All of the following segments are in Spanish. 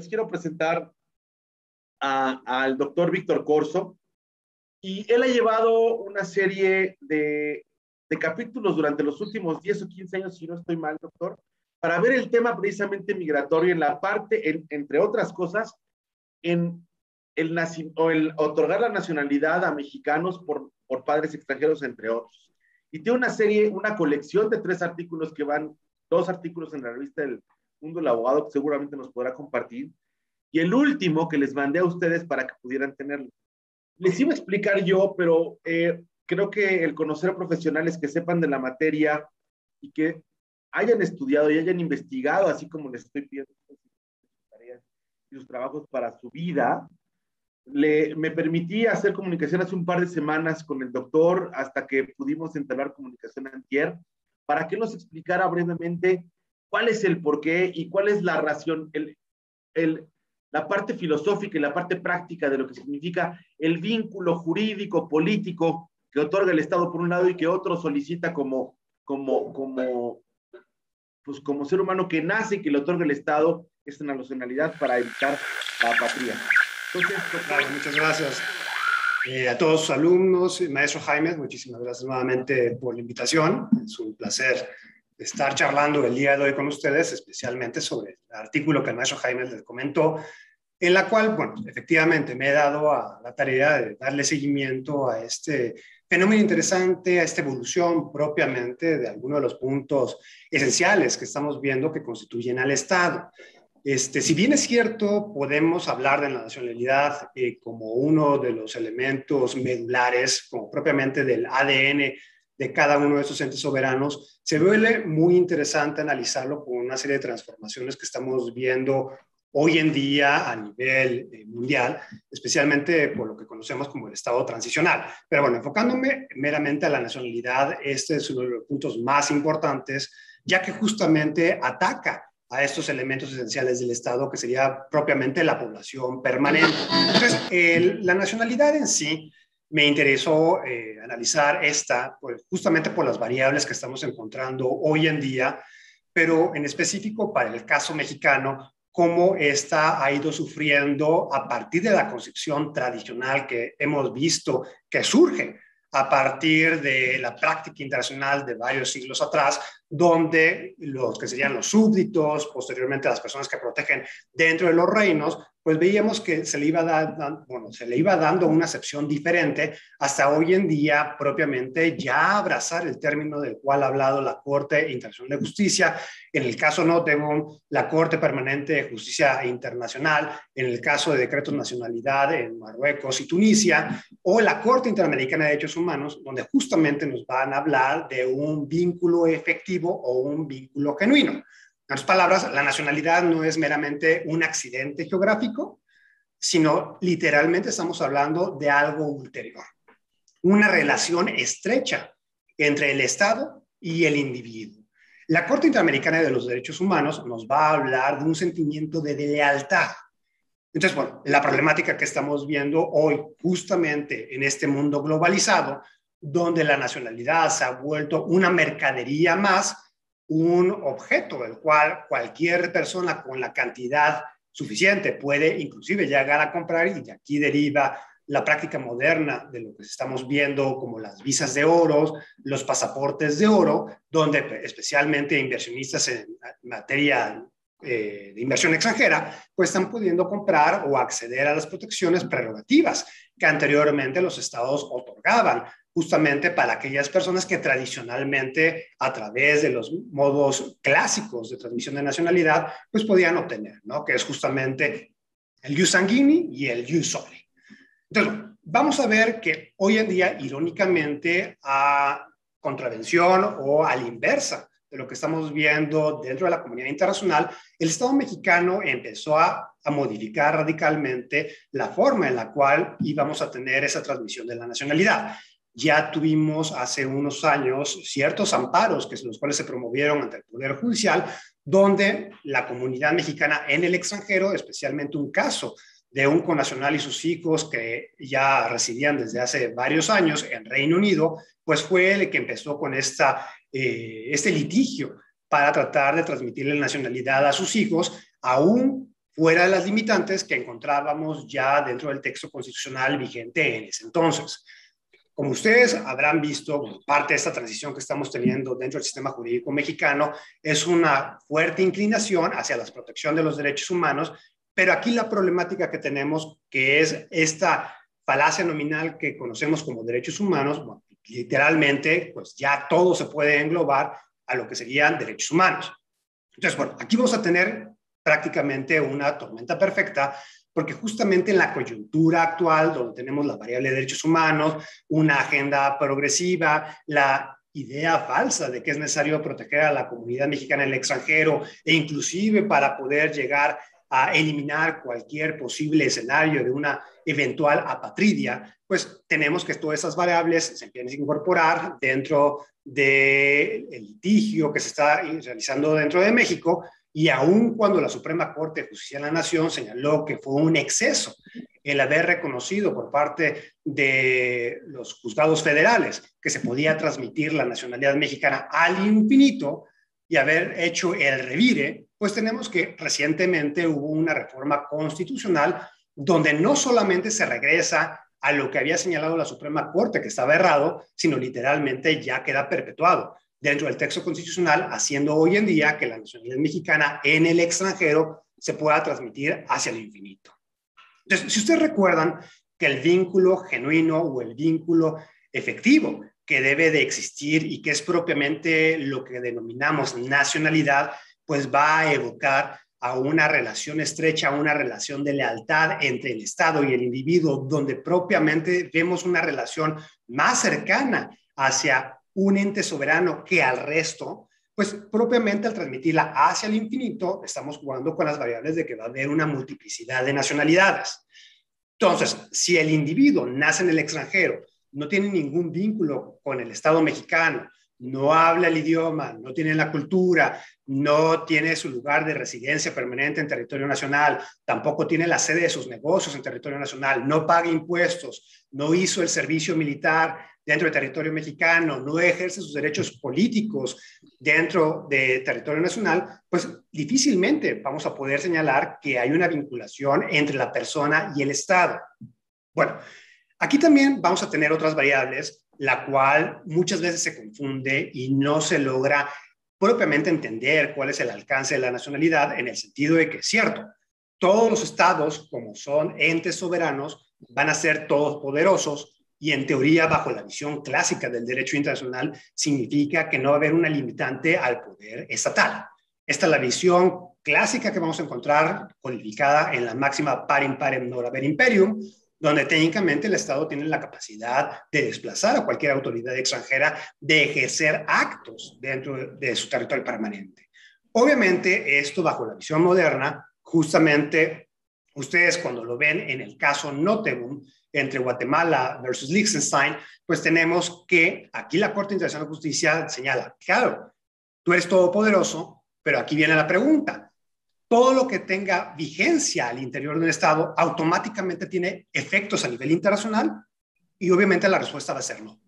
les quiero presentar al doctor Víctor Corzo, y él ha llevado una serie de capítulos durante los últimos 10 o 15 años, si no estoy mal, doctor, para ver el tema precisamente migratorio en la parte, entre otras cosas, en el otorgar la nacionalidad a mexicanos por padres extranjeros, entre otros. Y tiene una serie, una colección de 3 artículos que van, 2 artículos en la revista del Mundo del Abogado, que seguramente nos podrá compartir, y el último que les mandé a ustedes para que pudieran tenerlo. Les iba a explicar yo, pero creo que el conocer a profesionales que sepan de la materia y que hayan estudiado y hayan investigado, así como les estoy pidiendo sus tareas y sus trabajos para su vida, me permití hacer comunicación hace un par de semanas con el doctor hasta que pudimos entablar comunicación antier para que nos explicara brevemente cuál es el porqué y cuál es la razón, la parte filosófica y la parte práctica de lo que significa el vínculo jurídico, político que otorga el Estado por un lado y que otro solicita como ser humano que nace y que le otorga el Estado esta nacionalidad para evitar la patria. Entonces, claro, muchas gracias a todos sus alumnos. Maestro Jaime, muchísimas gracias nuevamente por la invitación. Es un placer estar charlando el día de hoy con ustedes, especialmente sobre el artículo que el maestro Jaime les comentó, en la cual, bueno, efectivamente me he dado a la tarea de darle seguimiento a este fenómeno interesante, a esta evolución propiamente de algunos de los puntos esenciales que estamos viendo que constituyen al Estado. Si bien es cierto, podemos hablar de la nacionalidad como uno de los elementos medulares, como propiamente del ADN de cada uno de estos entes soberanos, se vuelve muy interesante analizarlo con una serie de transformaciones que estamos viendo hoy en día a nivel mundial, especialmente por lo que conocemos como el estado transicional. Pero bueno, enfocándome meramente a la nacionalidad, este es uno de los puntos más importantes, ya que justamente ataca a estos elementos esenciales del Estado, que sería propiamente la población permanente. Entonces, la nacionalidad en sí me interesó analizar esta, pues, justamente por las variables que estamos encontrando hoy en día, pero en específico para el caso mexicano, cómo esta ha ido sufriendo a partir de la concepción tradicional que hemos visto que surge a partir de la práctica internacional de varios siglos atrás, donde los que serían los súbditos, posteriormente las personas que protegen dentro de los reinos, pues veíamos que se le iba dando una acepción diferente hasta hoy en día propiamente ya abrazar el término del cual ha hablado la Corte Internacional de Justicia, en el caso Notebom, la Corte Permanente de Justicia Internacional, en el caso de decretos de nacionalidad en Marruecos y Tunisia, o la Corte Interamericana de Derechos Humanos, donde justamente nos van a hablar de un vínculo efectivo o un vínculo genuino. En otras palabras, la nacionalidad no es meramente un accidente geográfico, sino literalmente estamos hablando de algo ulterior. Una relación estrecha entre el Estado y el individuo. La Corte Interamericana de los Derechos Humanos nos va a hablar de un sentimiento de lealtad. Entonces, bueno, la problemática que estamos viendo hoy justamente en este mundo globalizado, donde la nacionalidad se ha vuelto una mercadería más, un objeto del cual cualquier persona con la cantidad suficiente puede inclusive llegar a comprar, y de aquí deriva la práctica moderna de lo que estamos viendo como las visas de oro, los pasaportes de oro, donde especialmente inversionistas en materia de inversión extranjera, pues están pudiendo comprar o acceder a las protecciones prerrogativas que anteriormente los estados otorgaban, justamente para aquellas personas que tradicionalmente, a través de los modos clásicos de transmisión de nacionalidad, pues podían obtener, ¿no? Que es justamente el ius sanguini y el ius soli. Entonces, vamos a ver que hoy en día, irónicamente, a contravención o a la inversa de lo que estamos viendo dentro de la comunidad internacional, el Estado mexicano empezó a modificar radicalmente la forma en la cual íbamos a tener esa transmisión de la nacionalidad. Ya tuvimos hace unos años ciertos amparos los cuales se promovieron ante el Poder Judicial, donde la comunidad mexicana en el extranjero, especialmente un caso de un connacional y sus hijos que ya residían desde hace varios años en Reino Unido, pues fue el que empezó con este litigio para tratar de transmitirle la nacionalidad a sus hijos, aún fuera de las limitantes que encontrábamos ya dentro del texto constitucional vigente en ese entonces. Como ustedes habrán visto, parte de esta transición que estamos teniendo dentro del sistema jurídico mexicano es una fuerte inclinación hacia la protección de los derechos humanos, pero aquí la problemática que tenemos, que es esta falacia nominal que conocemos como derechos humanos, bueno, literalmente, pues ya todo se puede englobar a lo que serían derechos humanos. Entonces, bueno, aquí vamos a tener prácticamente una tormenta perfecta, porque justamente en la coyuntura actual, donde tenemos la variable de derechos humanos, una agenda progresiva, la idea falsa de que es necesario proteger a la comunidad mexicana en el extranjero, e inclusive para poder llegar a eliminar cualquier posible escenario de una eventual apatridia, pues tenemos que todas esas variables se empiecen a incorporar dentro del litigio que se está realizando dentro de México, y aun cuando la Suprema Corte de Justicia de la Nación señaló que fue un exceso el haber reconocido por parte de los juzgados federales que se podía transmitir la nacionalidad mexicana al infinito y haber hecho el revire, pues tenemos que recientemente hubo una reforma constitucional donde no solamente se regresa a lo que había señalado la Suprema Corte, que estaba errado, sino literalmente ya queda perpetuado dentro del texto constitucional, haciendo hoy en día que la nacionalidad mexicana en el extranjero se pueda transmitir hacia el infinito. Entonces, si ustedes recuerdan que el vínculo genuino o el vínculo efectivo que debe de existir y que es propiamente lo que denominamos nacionalidad, pues va a evocar a una relación estrecha, a una relación de lealtad entre el Estado y el individuo, donde propiamente vemos una relación más cercana hacia un ente soberano que al resto, pues propiamente al transmitirla hacia el infinito, estamos jugando con las variables de que va a haber una multiplicidad de nacionalidades. Entonces, si el individuo nace en el extranjero, no tiene ningún vínculo con el Estado mexicano, no habla el idioma, no tiene la cultura, no tiene su lugar de residencia permanente en territorio nacional, tampoco tiene la sede de sus negocios en territorio nacional, no paga impuestos, no hizo el servicio militar dentro del territorio mexicano, no ejerce sus derechos políticos dentro de territorio nacional, pues difícilmente vamos a poder señalar que hay una vinculación entre la persona y el Estado. Bueno, aquí también vamos a tener otras variables, la cual muchas veces se confunde y no se logra propiamente entender cuál es el alcance de la nacionalidad, en el sentido de que es cierto, todos los estados, como son entes soberanos, van a ser todos poderosos, y en teoría, bajo la visión clásica del derecho internacional, significa que no va a haber una limitante al poder estatal. Esta es la visión clásica que vamos a encontrar codificada en la máxima parem parem non haber imperium, donde técnicamente el Estado tiene la capacidad de desplazar a cualquier autoridad extranjera, de ejercer actos dentro de su territorio permanente. Obviamente, esto bajo la visión moderna, justamente ustedes cuando lo ven en el caso Notemum, entre Guatemala versus Liechtenstein, pues tenemos que aquí la Corte Internacional de Justicia señala, claro, tú eres todopoderoso, pero aquí viene la pregunta. Todo lo que tenga vigencia al interior de un Estado automáticamente tiene efectos a nivel internacional, y obviamente la respuesta va a ser no.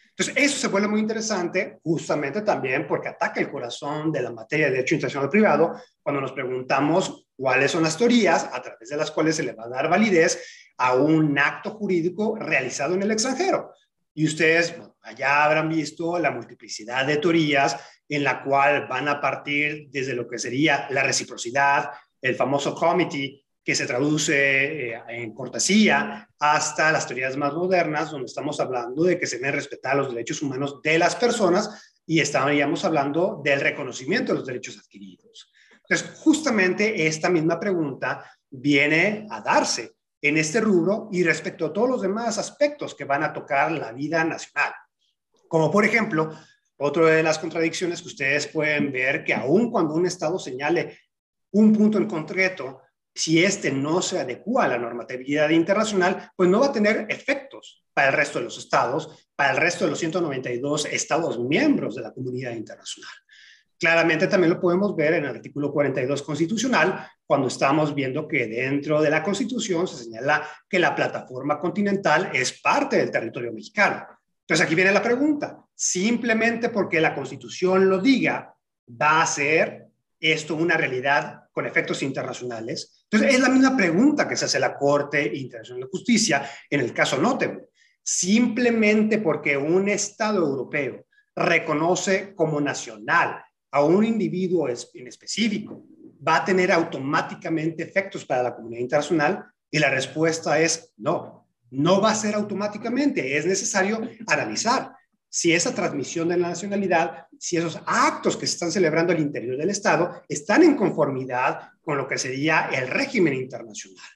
Entonces, eso se vuelve muy interesante justamente también porque ataca el corazón de la materia de derecho internacional privado cuando nos preguntamos cuáles son las teorías a través de las cuales se le va a dar validez a un acto jurídico realizado en el extranjero. Y ustedes, bueno, allá habrán visto la multiplicidad de teorías en la cual van a partir desde lo que sería la reciprocidad, el famoso comity, que se traduce en cortesía, hasta las teorías más modernas, donde estamos hablando de que se deben respetar los derechos humanos de las personas y estaríamos hablando del reconocimiento de los derechos adquiridos. Entonces, justamente esta misma pregunta viene a darse en este rubro y respecto a todos los demás aspectos que van a tocar la vida nacional. Como por ejemplo, otra de las contradicciones que ustedes pueden ver, que aun cuando un Estado señale un punto en concreto, si este no se adecua a la normatividad internacional, pues no va a tener efectos para el resto de los estados, para el resto de los 192 estados miembros de la comunidad internacional. Claramente también lo podemos ver en el artículo 42 constitucional, cuando estamos viendo que dentro de la Constitución se señala que la plataforma continental es parte del territorio mexicano. Entonces aquí viene la pregunta, simplemente porque la Constitución lo diga, ¿va a ser esto una realidad con efectos internacionales? Entonces, es la misma pregunta que se hace la Corte Internacional de Justicia en el caso Nottebohm. Simplemente porque un Estado europeo reconoce como nacional a un individuo en específico, ¿va a tener automáticamente efectos para la comunidad internacional? Y la respuesta es no, no va a ser automáticamente. Es necesario analizar si esa transmisión de la nacionalidad, si esos actos que se están celebrando al interior del Estado están en conformidad con lo que sería el régimen internacional.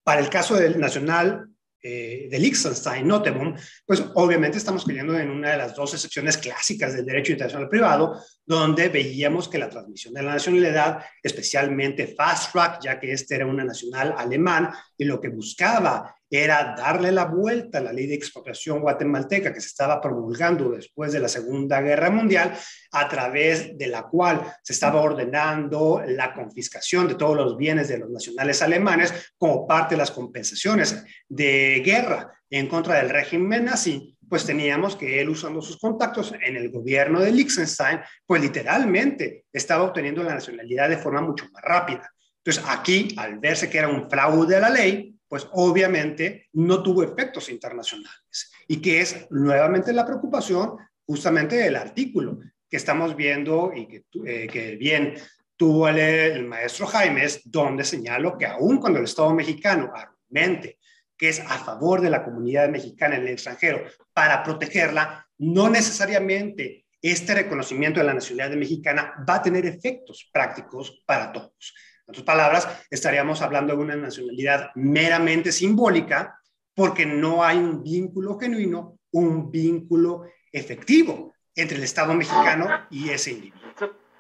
Para el caso del nacional de Liechtenstein, Nottebohm, pues obviamente estamos cayendo en una de las dos excepciones clásicas del derecho internacional privado, donde veíamos que la transmisión de la nacionalidad, especialmente fast track, ya que este era una nacional alemán, y lo que buscaba era darle la vuelta a la ley de expropiación guatemalteca que se estaba promulgando después de la Segunda Guerra Mundial, a través de la cual se estaba ordenando la confiscación de todos los bienes de los nacionales alemanes como parte de las compensaciones de guerra en contra del régimen nazi. Pues teníamos que él, usando sus contactos en el gobierno de Liechtenstein, pues literalmente estaba obteniendo la nacionalidad de forma mucho más rápida. Entonces aquí, al verse que era un fraude a la ley, pues obviamente no tuvo efectos internacionales. Y que es nuevamente la preocupación justamente del artículo que estamos viendo y que bien tuvo el maestro Jaimes, donde señaló que aun cuando el Estado mexicano argumente que es a favor de la comunidad mexicana en el extranjero para protegerla, no necesariamente este reconocimiento de la nacionalidad mexicana va a tener efectos prácticos para todos. En otras palabras, estaríamos hablando de una nacionalidad meramente simbólica porque no hay un vínculo genuino, un vínculo efectivo entre el Estado mexicano y ese individuo.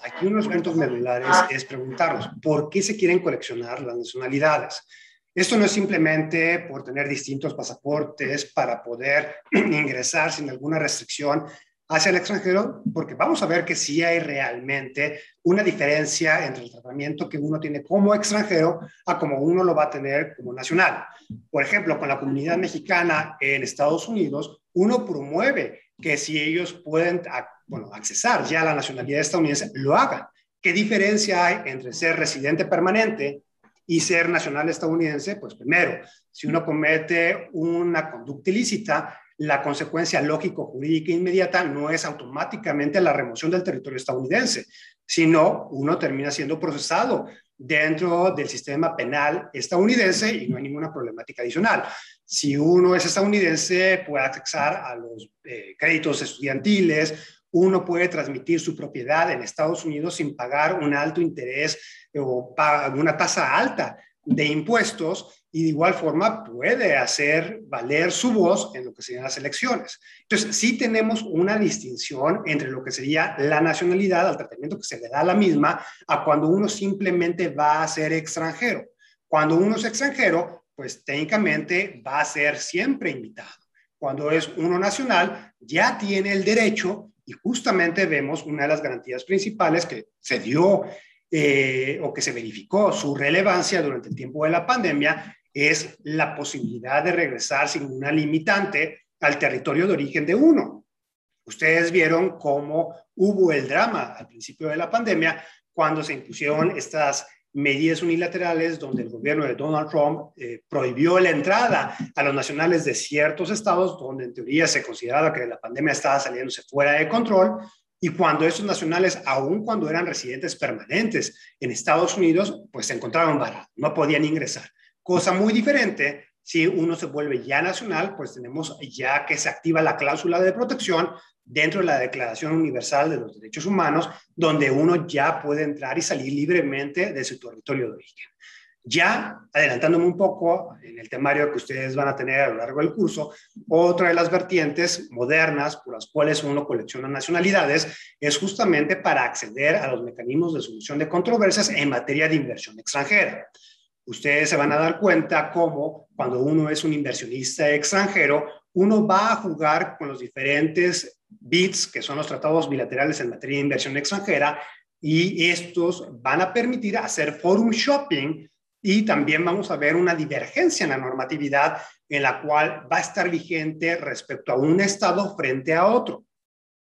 Aquí unos puntos medulares es preguntarnos, ¿por qué se quieren coleccionar las nacionalidades? Esto no es simplemente por tener distintos pasaportes para poder ingresar sin alguna restricción hacia el extranjero, porque vamos a ver que sí hay realmente una diferencia entre el tratamiento que uno tiene como extranjero a como uno lo va a tener como nacional. Por ejemplo, con la comunidad mexicana en Estados Unidos, uno promueve que si ellos pueden accesar ya a la nacionalidad estadounidense, lo hagan. ¿Qué diferencia hay entre ser residente permanente y ser nacional estadounidense? Pues primero, si uno comete una conducta ilícita, la consecuencia lógico-jurídica inmediata no es automáticamente la remoción del territorio estadounidense, sino uno termina siendo procesado dentro del sistema penal estadounidense y no hay ninguna problemática adicional. Si uno es estadounidense, puede acceder a los créditos estudiantiles, uno puede transmitir su propiedad en Estados Unidos sin pagar un alto interés o una tasa alta de impuestos, y de igual forma puede hacer valer su voz en lo que serían las elecciones. Entonces, sí tenemos una distinción entre lo que sería la nacionalidad, al tratamiento que se le da a la misma, a cuando uno simplemente va a ser extranjero. Cuando uno es extranjero, pues técnicamente va a ser siempre invitado. Cuando es uno nacional, ya tiene el derecho, y justamente vemos una de las garantías principales que se dio o que se verificó su relevancia durante el tiempo de la pandemia, es la posibilidad de regresar sin una limitante al territorio de origen de uno. Ustedes vieron cómo hubo el drama al principio de la pandemia cuando se impusieron estas medidas unilaterales donde el gobierno de Donald Trump prohibió la entrada a los nacionales de ciertos estados donde en teoría se consideraba que la pandemia estaba saliéndose fuera de control, y cuando esos nacionales, aun cuando eran residentes permanentes en Estados Unidos, pues se encontraban varados, no podían ingresar. Cosa muy diferente, si uno se vuelve ya nacional, pues tenemos ya que se activa la cláusula de protección dentro de la Declaración Universal de los Derechos Humanos, donde uno ya puede entrar y salir libremente de su territorio de origen. Ya adelantándome un poco en el temario que ustedes van a tener a lo largo del curso, otra de las vertientes modernas por las cuales uno colecciona nacionalidades es justamente para acceder a los mecanismos de solución de controversias en materia de inversión extranjera. Ustedes se van a dar cuenta cómo cuando uno es un inversionista extranjero, uno va a jugar con los diferentes BITs, que son los tratados bilaterales en materia de inversión extranjera, y estos van a permitir hacer forum shopping, y también vamos a ver una divergencia en la normatividad en la cual va a estar vigente respecto a un estado frente a otro.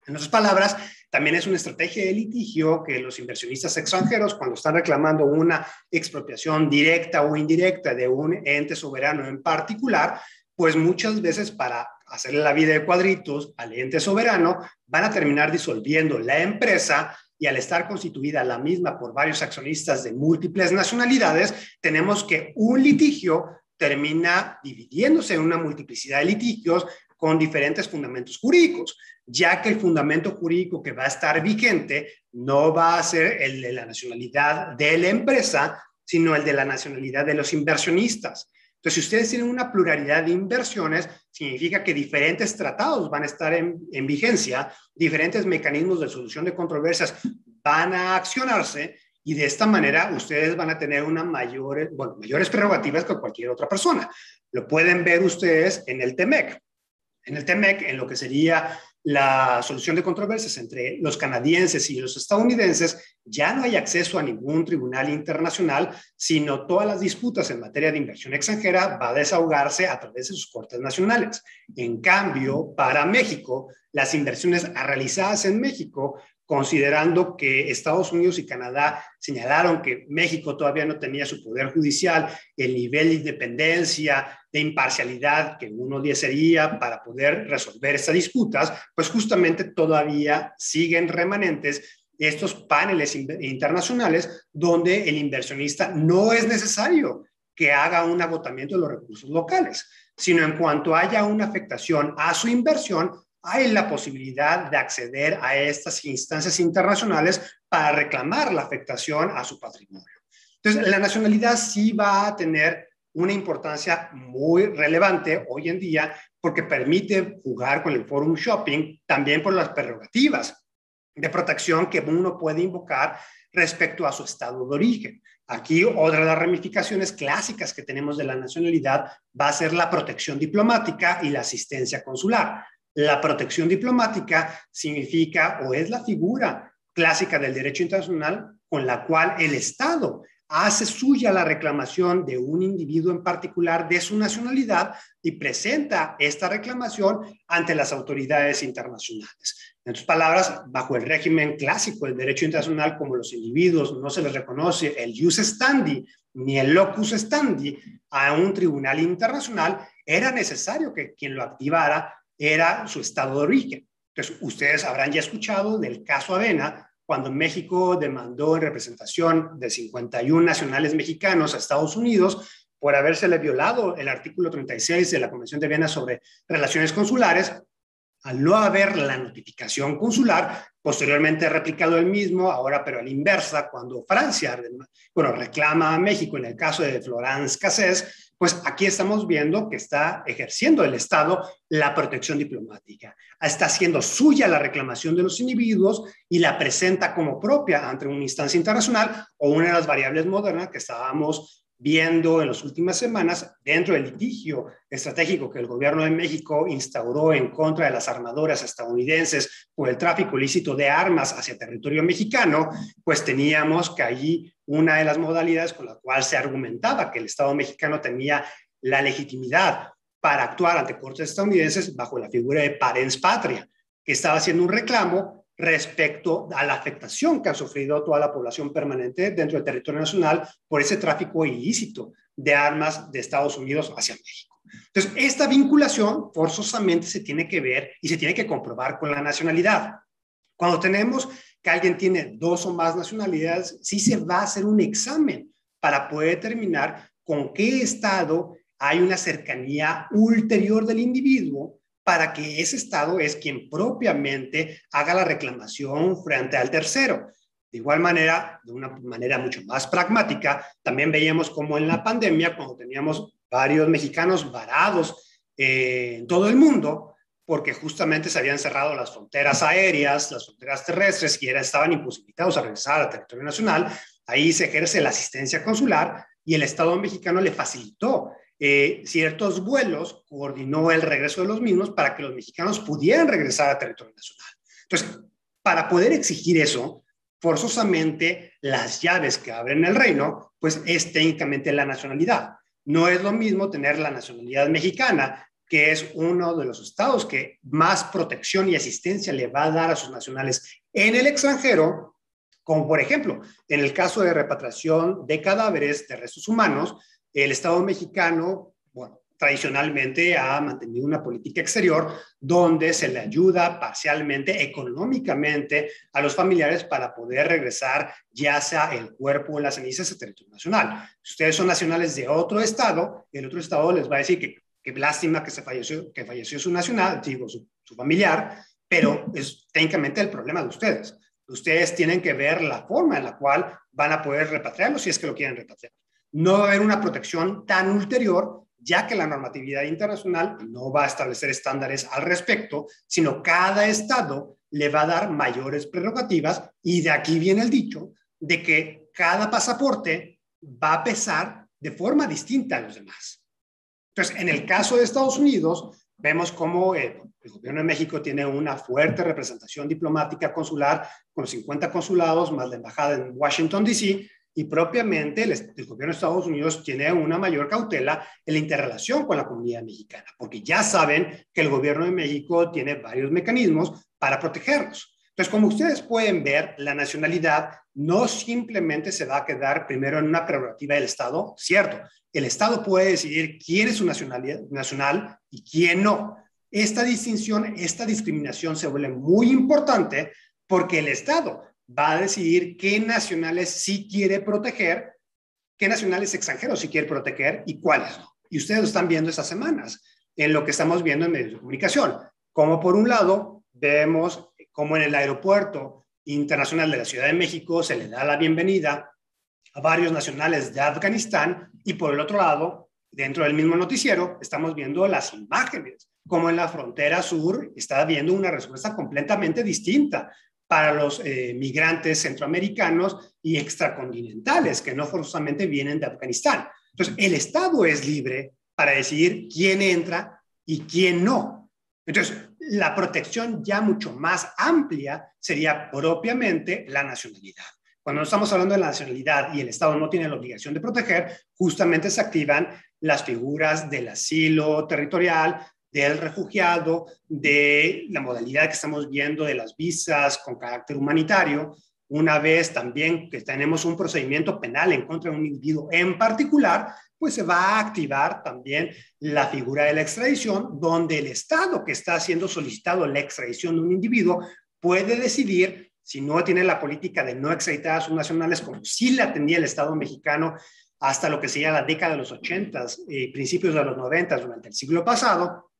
En otras palabras, también es una estrategia de litigio que los inversionistas extranjeros, cuando están reclamando una expropiación directa o indirecta de un ente soberano en particular, pues muchas veces para hacerle la vida de cuadritos al ente soberano, van a terminar disolviendo la empresa y al estar constituida la misma por varios accionistas de múltiples nacionalidades, tenemos que un litigio termina dividiéndose en una multiplicidad de litigios con diferentes fundamentos jurídicos, ya que el fundamento jurídico que va a estar vigente no va a ser el de la nacionalidad de la empresa, sino el de la nacionalidad de los inversionistas. Entonces, si ustedes tienen una pluralidad de inversiones, significa que diferentes tratados van a estar en vigencia, diferentes mecanismos de solución de controversias van a accionarse y de esta manera ustedes van a tener mayores prerrogativas que cualquier otra persona. Lo pueden ver ustedes en el TEMEC. En el TEMEC, en lo que sería la solución de controversias entre los canadienses y los estadounidenses, ya no hay acceso a ningún tribunal internacional, sino todas las disputas en materia de inversión extranjera va a desahogarse a través de sus cortes nacionales. En cambio, para México, las inversiones realizadas en México, considerando que Estados Unidos y Canadá señalaron que México todavía no tenía su poder judicial, el nivel de independencia, de imparcialidad que uno desearía para poder resolver estas disputas, pues justamente todavía siguen remanentes estos paneles internacionales donde el inversionista no es necesario que haga un agotamiento de los recursos locales, sino en cuanto haya una afectación a su inversión, hay la posibilidad de acceder a estas instancias internacionales para reclamar la afectación a su patrimonio. Entonces, la nacionalidad sí va a tener una importancia muy relevante hoy en día porque permite jugar con el forum shopping, también por las prerrogativas de protección que uno puede invocar respecto a su estado de origen. Aquí otra de las ramificaciones clásicas que tenemos de la nacionalidad va a ser la protección diplomática y la asistencia consular. La protección diplomática significa o es la figura clásica del derecho internacional con la cual el Estado hace suya la reclamación de un individuo en particular de su nacionalidad y presenta esta reclamación ante las autoridades internacionales. En otras palabras, bajo el régimen clásico del derecho internacional, como los individuos no se les reconoce el jus standi ni el locus standi a un tribunal internacional, era necesario que quien lo activara era su estado de origen. Entonces, ustedes habrán ya escuchado del caso Avena, cuando México demandó en representación de 51 nacionales mexicanos a Estados Unidos por habérsele violado el artículo 36 de la Convención de Viena sobre relaciones consulares, al no haber la notificación consular, posteriormente replicado el mismo, ahora pero a la inversa, cuando Francia, reclama a México en el caso de Florence Cassés, pues aquí estamos viendo que está ejerciendo el Estado la protección diplomática. Está haciendo suya la reclamación de los individuos y la presenta como propia ante una instancia internacional o una de las variables modernas que estábamos viendo en las últimas semanas dentro del litigio estratégico que el gobierno de México instauró en contra de las armadoras estadounidenses por el tráfico ilícito de armas hacia territorio mexicano, pues teníamos que allí una de las modalidades con la cual se argumentaba que el Estado mexicano tenía la legitimidad para actuar ante cortes estadounidenses bajo la figura de parens patria, que estaba haciendo un reclamo respecto a la afectación que ha sufrido toda la población permanente dentro del territorio nacional por ese tráfico ilícito de armas de Estados Unidos hacia México. Entonces, esta vinculación forzosamente se tiene que ver y se tiene que comprobar con la nacionalidad. Cuando tenemos que alguien tiene dos o más nacionalidades, sí se va a hacer un examen para poder determinar con qué estado hay una cercanía ulterior del individuo para que ese Estado es quien propiamente haga la reclamación frente al tercero. De igual manera, de una manera mucho más pragmática, también veíamos como en la pandemia, cuando teníamos varios mexicanos varados en todo el mundo, porque justamente se habían cerrado las fronteras aéreas, las fronteras terrestres, y estaban imposibilitados a regresar al territorio nacional, ahí se ejerce la asistencia consular y el Estado mexicano le facilitó ciertos vuelos, coordinó el regreso de los mismos para que los mexicanos pudieran regresar a territorio nacional. Entonces, para poder exigir eso, forzosamente las llaves que abren el reino, pues es técnicamente la nacionalidad. No es lo mismo tener la nacionalidad mexicana que es uno de los estados que más protección y asistencia le va a dar a sus nacionales en el extranjero, como por ejemplo, en el caso de repatriación de cadáveres de restos humanos, el Estado mexicano, bueno, tradicionalmente ha mantenido una política exterior donde se le ayuda parcialmente, económicamente, a los familiares para poder regresar ya sea el cuerpo o las cenizas a territorio nacional. Si ustedes son nacionales de otro estado, el otro estado les va a decir que lástima que falleció su nacional, digo, su familiar, pero es técnicamente el problema de ustedes. Ustedes tienen que ver la forma en la cual van a poder repatriarlo si es que lo quieren repatriar. No va a haber una protección tan ulterior, ya que la normatividad internacional no va a establecer estándares al respecto, sino cada estado le va a dar mayores prerrogativas, y de aquí viene el dicho de que cada pasaporte va a pesar de forma distinta a los demás. Entonces, en el caso de Estados Unidos, vemos cómo el gobierno de México tiene una fuerte representación diplomática consular, con 50 consulados, más la embajada en Washington, D.C., y propiamente el gobierno de Estados Unidos tiene una mayor cautela en la interrelación con la comunidad mexicana, porque ya saben que el gobierno de México tiene varios mecanismos para protegerlos. Entonces, como ustedes pueden ver, la nacionalidad no simplemente se va a quedar primero en una prerrogativa del Estado, cierto, el Estado puede decidir quién es su nacional y quién no. Esta distinción, esta discriminación se vuelve muy importante porque el Estado va a decidir qué nacionales sí quiere proteger, qué nacionales extranjeros sí quiere proteger y cuáles no. Y ustedes lo están viendo estas semanas en lo que estamos viendo en medios de comunicación. Como por un lado, vemos como en el aeropuerto internacional de la Ciudad de México se le da la bienvenida a varios nacionales de Afganistán, y por el otro lado, dentro del mismo noticiero, estamos viendo las imágenes, como en la frontera sur está viendo una respuesta completamente distinta para los migrantes centroamericanos y extracontinentales que no forzosamente vienen de Afganistán. Entonces, el Estado es libre para decidir quién entra y quién no. Entonces, la protección ya mucho más amplia sería propiamente la nacionalidad. Cuando estamos hablando de la nacionalidad y el Estado no tiene la obligación de proteger, justamente se activan las figuras del asilo territorial, del refugiado, de la modalidad que estamos viendo de las visas con carácter humanitario. Una vez también que tenemos un procedimiento penal en contra de un individuo en particular, pues se va a activar también la figura de la extradición, donde el Estado que está haciendo solicitado la extradición de un individuo puede decidir, si no tiene la política de no extraditar a sus nacionales, como sí la tenía el Estado mexicano hasta lo que sería la década de los 80, principios de los 90, durante el siglo pasado,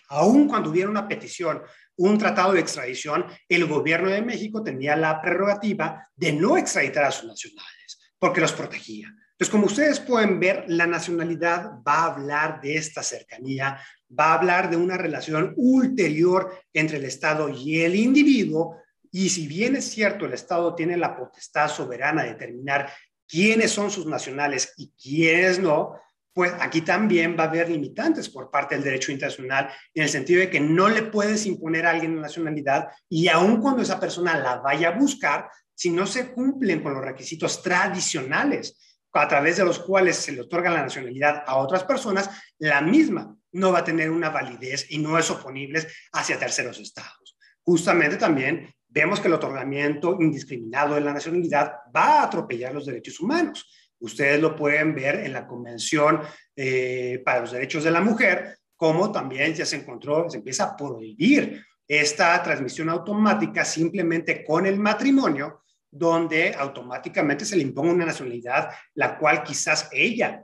aun cuando hubiera una petición, un tratado de extradición, el gobierno de México tenía la prerrogativa de no extraditar a sus nacionales, porque los protegía. Entonces, como ustedes pueden ver, la nacionalidad va a hablar de esta cercanía, va a hablar de una relación ulterior entre el Estado y el individuo, y si bien es cierto, el Estado tiene la potestad soberana de determinar quiénes son sus nacionales y quiénes no, pues aquí también va a haber limitantes por parte del derecho internacional, en el sentido de que no le puedes imponer a alguien una nacionalidad, y aun cuando esa persona la vaya a buscar, si no se cumplen con los requisitos tradicionales a través de los cuales se le otorga la nacionalidad a otras personas, la misma no va a tener una validez y no es oponible hacia terceros estados. Justamente también vemos que el otorgamiento indiscriminado de la nacionalidad va a atropellar los derechos humanos. Ustedes lo pueden ver en la Convención para los Derechos de la Mujer, como también ya se empieza a prohibir esta transmisión automática simplemente con el matrimonio, donde automáticamente se le imponga una nacionalidad la cual quizás ella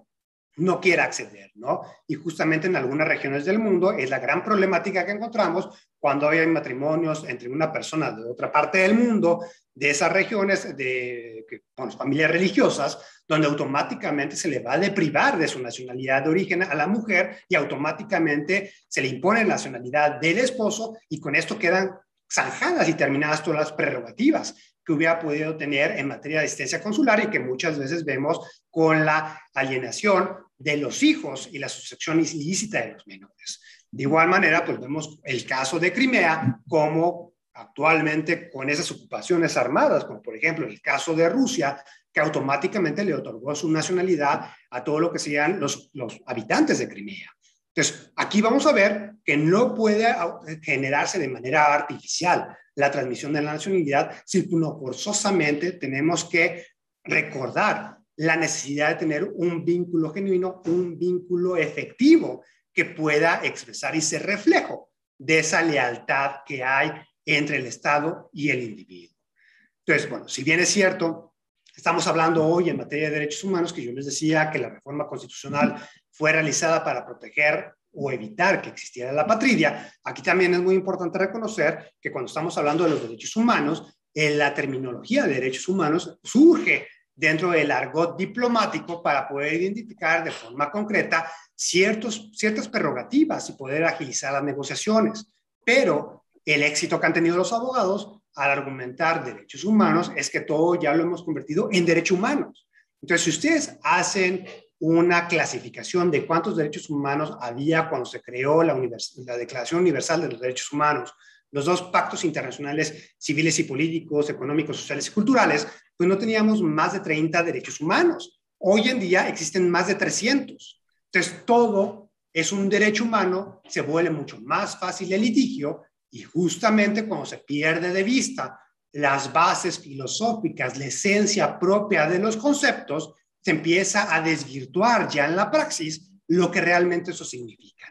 no quiera acceder, ¿no? Y justamente en algunas regiones del mundo es la gran problemática que encontramos cuando hay matrimonios entre una persona de otra parte del mundo, de esas regiones, con familias religiosas, donde automáticamente se le va a deprivar de su nacionalidad de origen a la mujer y automáticamente se le impone la nacionalidad del esposo, y con esto quedan zanjadas y terminadas todas las prerrogativas que hubiera podido tener en materia de asistencia consular, y que muchas veces vemos con la alienación de los hijos y la sustracción ilícita de los menores. De igual manera, pues vemos el caso de Crimea, como actualmente con esas ocupaciones armadas, como por ejemplo el caso de Rusia, que automáticamente le otorgó su nacionalidad a todo lo que sean los habitantes de Crimea. Entonces, aquí vamos a ver que no puede generarse de manera artificial la transmisión de la nacionalidad, sino forzosamente tenemos que recordar la necesidad de tener un vínculo genuino, un vínculo efectivo que pueda expresar y ser reflejo de esa lealtad que hay entre el Estado y el individuo. Entonces, bueno, si bien es cierto, estamos hablando hoy en materia de derechos humanos, que yo les decía que la reforma constitucional fue realizada para proteger o evitar que existiera la patria, aquí también es muy importante reconocer que cuando estamos hablando de los derechos humanos, la terminología de derechos humanos surge dentro del argot diplomático para poder identificar de forma concreta ciertas prerrogativas y poder agilizar las negociaciones. Pero el éxito que han tenido los abogados al argumentar derechos humanos es que todo ya lo hemos convertido en derechos humanos. Entonces, si ustedes hacen una clasificación de cuántos derechos humanos había cuando se creó la Declaración Universal de los Derechos Humanos, los dos pactos internacionales civiles y políticos, económicos, sociales y culturales, pues no teníamos más de 30 derechos humanos. Hoy en día existen más de 300. Entonces, todo es un derecho humano, se vuelve mucho más fácil el litigio y justamente cuando se pierde de vista las bases filosóficas, la esencia propia de los conceptos, se empieza a desvirtuar ya en la praxis lo que realmente eso significa.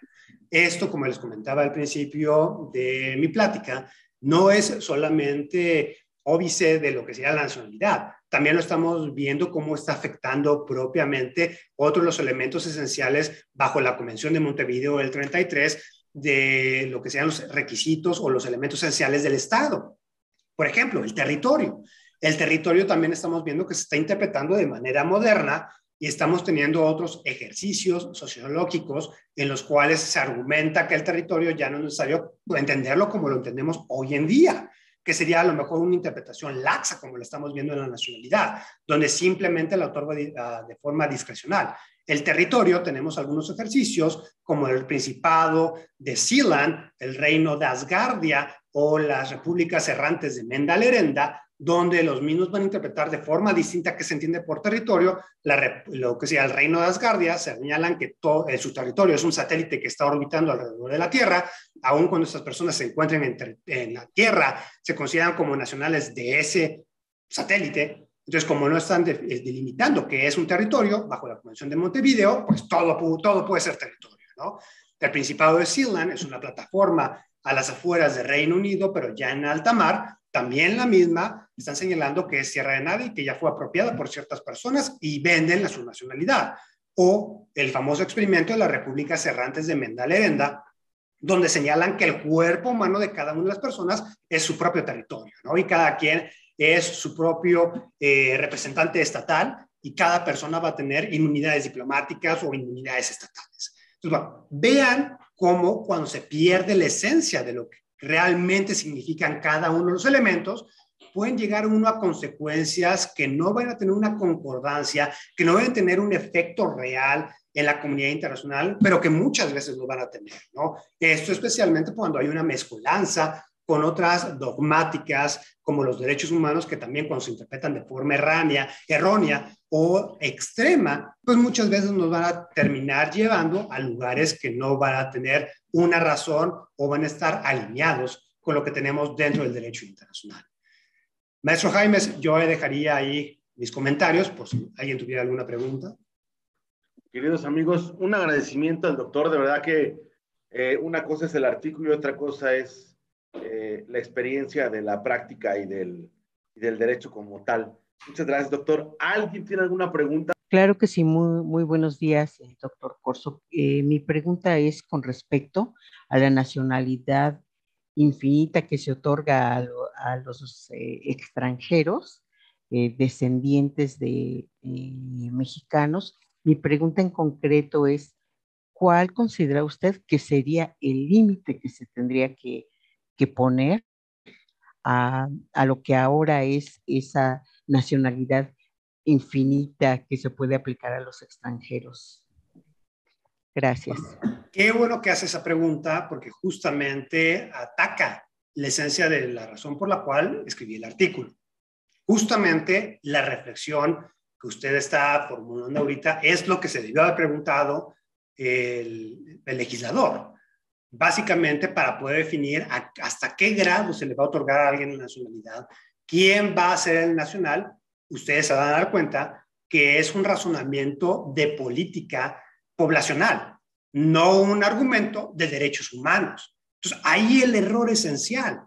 Esto, como les comentaba al principio de mi plática, no es solamente óbice de lo que sería la nacionalidad. También lo estamos viendo cómo está afectando propiamente otros de los elementos esenciales bajo la Convención de Montevideo del 33 de lo que sean los requisitos o los elementos esenciales del Estado. Por ejemplo, el territorio. El territorio también estamos viendo que se está interpretando de manera moderna y estamos teniendo otros ejercicios sociológicos en los cuales se argumenta que el territorio ya no es necesario entenderlo como lo entendemos hoy en día, que sería a lo mejor una interpretación laxa como lo estamos viendo en la nacionalidad, donde simplemente la otorga de forma discrecional. El territorio, tenemos algunos ejercicios como el Principado de Sealand, el Reino de Asgardia o las Repúblicas Errantes de Menda-Lerenda, donde los mismos van a interpretar de forma distinta que se entiende por territorio, lo que sea el Reino de Asgardia, se señalan que su territorio es un satélite que está orbitando alrededor de la Tierra, aun cuando estas personas se encuentren en la Tierra, se consideran como nacionales de ese satélite. Entonces, como no están delimitando qué es un territorio, bajo la Convención de Montevideo, pues todo puede ser territorio, ¿no? El Principado de Sealand es una plataforma a las afueras del Reino Unido, pero ya en alta mar. También la misma están señalando que es tierra de nadie y que ya fue apropiada por ciertas personas y venden su nacionalidad. O el famoso experimento de las Repúblicas Errantes de Menda-Lerenda, donde señalan que el cuerpo humano de cada una de las personas es su propio territorio, ¿no? Y cada quien es su propio representante estatal y cada persona va a tener inmunidades diplomáticas o inmunidades estatales. Entonces, bueno, vean cómo cuando se pierde la esencia de lo que realmente significan cada uno de los elementos, pueden llegar uno a consecuencias que no van a tener una concordancia, que no van a tener un efecto real en la comunidad internacional, pero que muchas veces lo van a tener, ¿no? Esto especialmente cuando hay una mezcolanza con otras dogmáticas como los derechos humanos que también cuando se interpretan de forma errónea o extrema, pues muchas veces nos van a terminar llevando a lugares que no van a tener una razón o van a estar alineados con lo que tenemos dentro del derecho internacional. Maestro Jaimes, yo dejaría ahí mis comentarios por si alguien tuviera alguna pregunta. Queridos amigos, un agradecimiento al doctor, de verdad que una cosa es el artículo y otra cosa es la experiencia de la práctica y del derecho como tal. Muchas gracias, doctor. ¿Alguien tiene alguna pregunta? Claro que sí, muy buenos días, doctor Corso. Mi pregunta es con respecto a la nacionalidad infinita que se otorga a los extranjeros descendientes de mexicanos. Mi pregunta en concreto es, ¿cuál considera usted que sería el límite que se tendría que poner a lo que ahora es esa nacionalidad infinita que se puede aplicar a los extranjeros? Gracias. Qué bueno que hace esa pregunta porque justamente ataca la esencia de la razón por la cual escribí el artículo. Justamente la reflexión que usted está formulando ahorita es lo que se debió haber preguntado el legislador, básicamente para poder definir hasta qué grado se le va a otorgar a alguien la nacionalidad, quién va a ser el nacional. Ustedes se van a dar cuenta que es un razonamiento de política poblacional, no un argumento de derechos humanos. Entonces, ahí el error esencial.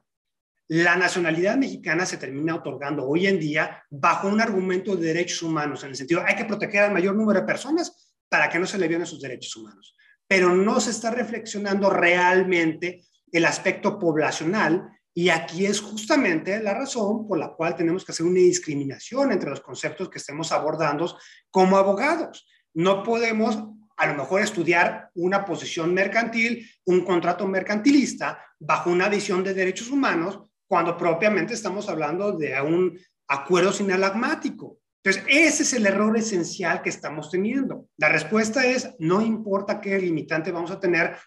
La nacionalidad mexicana se termina otorgando hoy en día bajo un argumento de derechos humanos, en el sentido, hay que proteger al mayor número de personas para que no se le violen sus derechos humanos. Pero no se está reflexionando realmente el aspecto poblacional, y aquí es justamente la razón por la cual tenemos que hacer una discriminación entre los conceptos que estemos abordando como abogados. No podemos a lo mejor estudiar una posición mercantil, un contrato mercantilista bajo una visión de derechos humanos, cuando propiamente estamos hablando de un acuerdo sinalagmático. Entonces, ese es el error esencial que estamos teniendo. La respuesta es, no importa qué limitante vamos a tener,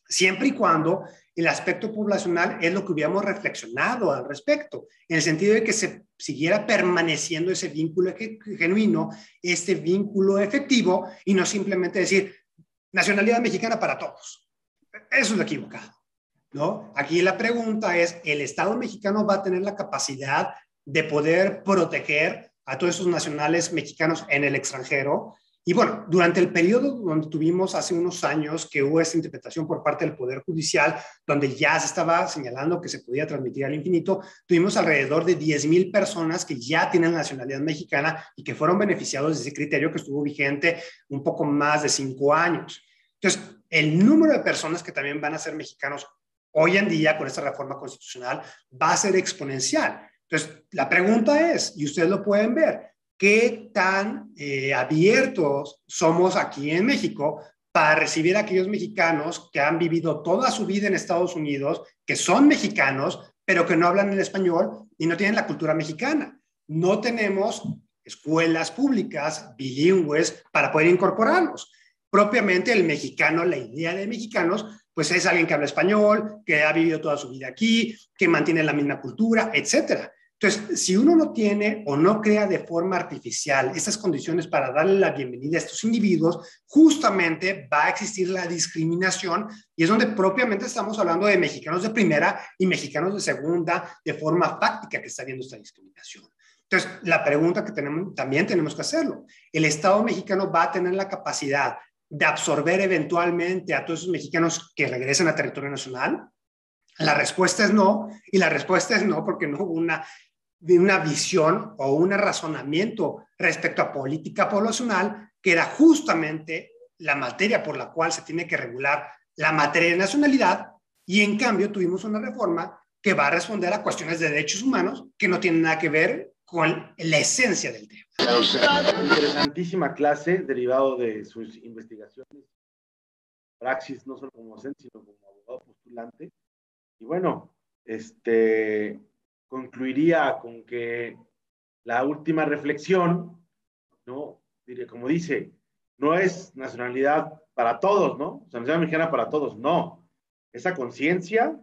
siempre y cuando el aspecto poblacional es lo que hubiéramos reflexionado al respecto, en el sentido de que se siguiera permaneciendo ese vínculo genuino, este vínculo efectivo, y no simplemente decir nacionalidad mexicana para todos. Eso es lo equivocado, ¿no? Aquí la pregunta es, ¿el Estado mexicano va a tener la capacidad de poder proteger a todos esos nacionales mexicanos en el extranjero? Y bueno, durante el periodo donde tuvimos hace unos años que hubo esta interpretación por parte del Poder Judicial, donde ya se estaba señalando que se podía transmitir al infinito, tuvimos alrededor de 10,000 personas que ya tienen nacionalidad mexicana y que fueron beneficiados de ese criterio que estuvo vigente un poco más de 5 años. Entonces, el número de personas que también van a ser mexicanos hoy en día con esta reforma constitucional va a ser exponencial. Entonces, la pregunta es, y ustedes lo pueden ver, ¿qué tan abiertos somos aquí en México para recibir a aquellos mexicanos que han vivido toda su vida en Estados Unidos, que son mexicanos, pero que no hablan el español y no tienen la cultura mexicana? No tenemos escuelas públicas bilingües para poder incorporarlos. Propiamente el mexicano, la idea de mexicanos, pues es alguien que habla español, que ha vivido toda su vida aquí, que mantiene la misma cultura, etcétera. Entonces, si uno no tiene o no crea de forma artificial estas condiciones para darle la bienvenida a estos individuos, justamente va a existir la discriminación, y es donde propiamente estamos hablando de mexicanos de primera y mexicanos de segunda, de forma fáctica que está habiendo esta discriminación. Entonces, la pregunta que también tenemos que hacerlo, ¿el Estado mexicano va a tener la capacidad de absorber eventualmente a todos esos mexicanos que regresen a territorio nacional? La respuesta es no, y la respuesta es no porque no hubo una visión o un razonamiento respecto a política poblacional, que era justamente la materia por la cual se tiene que regular la materia de nacionalidad, y en cambio tuvimos una reforma que va a responder a cuestiones de derechos humanos que no tienen nada que ver con la esencia del tema. Interesantísima clase, derivado de sus investigaciones, praxis, no solo como docente, sino como abogado postulante. Y bueno, concluiría con que la última reflexión, ¿no? Como dice, no es nacionalidad para todos, ¿no? O sea, nacionalidad mexicana para todos, no. Esa conciencia,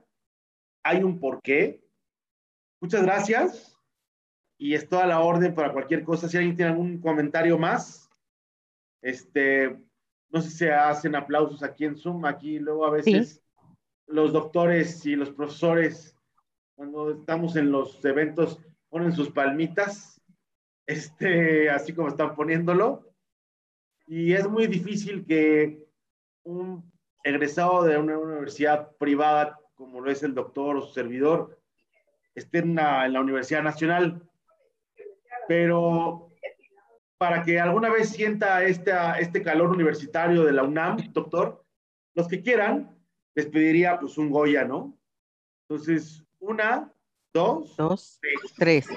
hay un porqué. Muchas gracias. Y es toda la orden para cualquier cosa. Si alguien tiene algún comentario más, no sé si se hacen aplausos aquí en Zoom. Aquí luego a veces sí, los doctores y los profesores, cuando estamos en los eventos, ponen sus palmitas, así como están poniéndolo. Y es muy difícil que un egresado de una universidad privada, como lo es el doctor o su servidor, esté en la Universidad Nacional. Pero para que alguna vez sienta este calor universitario de la UNAM, doctor, los que quieran, les pediría pues un Goya, ¿no? Entonces, 1, 2, 3.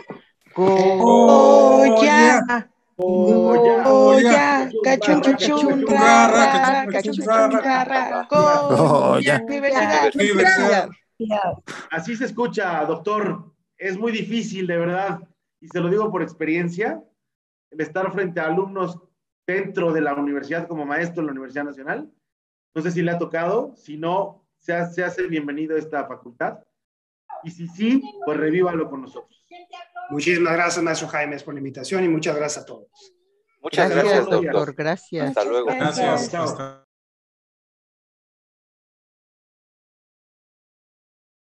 Goya. Goya. Cachunchunrara. Goya. Universidad. Así se escucha, doctor. Es muy difícil, de verdad. Y se lo digo por experiencia, el estar frente a alumnos dentro de la universidad como maestro en la Universidad Nacional. No sé si le ha tocado, si no, se hace bienvenido a esta facultad. Y si sí, pues revívalo con nosotros. Muchísimas gracias, maestro Jaime, por la invitación, y muchas gracias a todos. Muchas gracias, doctor. Gracias. Hasta luego. Gracias. Chao.